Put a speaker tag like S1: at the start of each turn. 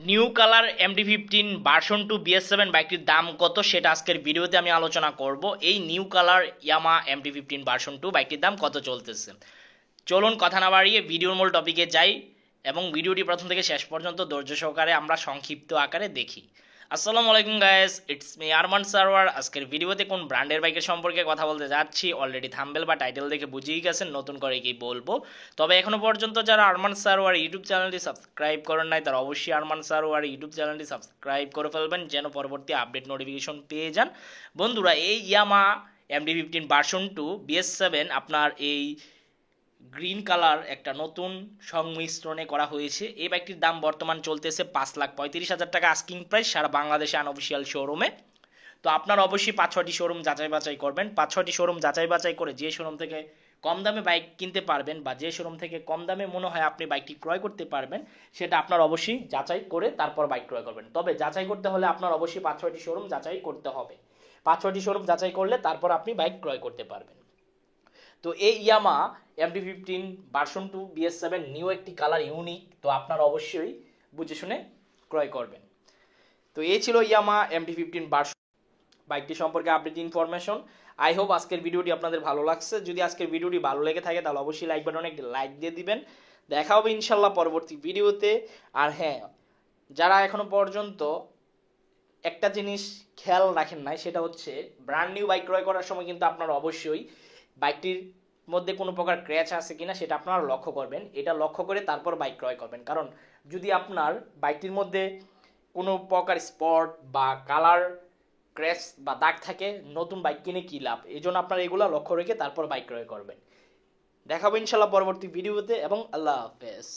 S1: New colour MT-15 version 2 BS7 বাইকটির দাম কত সেটা আজকের ভিডিওতে আমি আলোচনা করব। এই নিউ কালার ইয়ামা MT-15 ভার্সন 2 বাইকটির দাম কত চলতেছে। চলুন কথা না বাড়িয়ে ভিডিওর মূল টপিকে যাই এবং ভিডিওটি প্রথম থেকে শেষ পর্যন্ত ধৈর্য সহকারে আমরা সংক্ষিপ্ত আকারে দেখি। আসসালামু আলাইকুম guys, it's me Arman Sarwar. আজকের ভিডিওতে কোন ব্র্যান্ডের বাইকের সম্পর্কে কথা বলতে যাচ্ছি অলরেডি থাম্বনেল বা টাইটেল দেখে বুঝেই গেছেন, নতুন করে কি বলবো। তবে এখনো পর্যন্ত যারা আরমান সারওয়ার ইউটিউব চ্যানেলটি সাবস্ক্রাইব করেন নাই তারা অবশ্যই আরমান সারওয়ার ইউটিউব চ্যানেলটি সাবস্ক্রাইব করে ফেলবেন যেন পরবর্তী আপডেট নোটিফিকেশন পেয়ে যান। বন্ধুরা, এই ইয়ামা MT-15 ভার্সন 2 BS7 আপনার এই গ্রিন কালার একটা নতুন সংমিশ্রণে করা হয়েছে। এই বাইকটির দাম বর্তমান চলতেছে 5,35,000 টাকা আস্কিং প্রাইস সারা বাংলাদেশে আনঅফিসিয়াল শোরুমে। তো আপনারা অবশ্যই 5-6টি শোরুম যাচাই বাছাই করবেন। 5-6টি শোরুম যাচাই বাছাই করে যে শোরুম থেকে কম দামে বাইক কিনতে পারবেন বা যে শোরুম থেকে কম দামে মনে হয় আপনি বাইকটি ক্রয় করতে পারবেন সেটা আপনার অবশ্যই যাচাই করে তারপর বাইক ক্রয় করবেন। তবে যাচাই করতে হলে আপনার অবশ্যই 5-6টি শোরুম যাচাই করতে হবে। 5-6টি শোরুম যাচাই করলে তারপর আপনি বাইক ক্রয় করতে পারবেন। তো এই ইয়ামা MT-15 ভার্সন 2 BS7 নিউ একটি কালার ইউনিক, তো আপনারা অবশ্যই বুঝে শুনে ক্রয় করবেন। তো এই ছিল ইয়ামা MT-15 ভার্সন বাইকটি সম্পর্কে আপডেট ইনফরমেশন। আই হোপ আজকের ভিডিওটি আপনাদের ভালো লাগছে। যদি আজকের ভিডিওটি ভালো লেগে থাকে তাহলে অবশ্যই লাইক বাটনে একটি লাইক দিয়ে দিবেন। দেখা হবে ইনশাল্লাহ পরবর্তী ভিডিওতে। আর হ্যাঁ, যারা এখনো পর্যন্ত একটা জিনিস খেয়াল রাখেন নাই সেটা হচ্ছে ব্র্যান্ড নিউ বাইক ক্রয় করার সময় কিন্তু আপনারা অবশ্যই বাইকটির মধ্যে কোনো প্রকার ক্র্যাচ আছে কিনা সেটা আপনারা লক্ষ্য করবেন। এটা লক্ষ্য করে তারপর বাইক ক্রয় করবেন, কারণ যদি আপনার বাইকটির মধ্যে কোনো প্রকার স্পট বা কালার ক্র্যাচ বা দাগ থাকে, নতুন বাইক কিনে কী লাভ। এই জন্য আপনারা এগুলো লক্ষ্য রেখে তারপর বাইক ক্রয় করবেন। দেখাবো ইনশাল্লাহ পরবর্তী ভিডিওতে এবং আল্লাহ হাফেজ।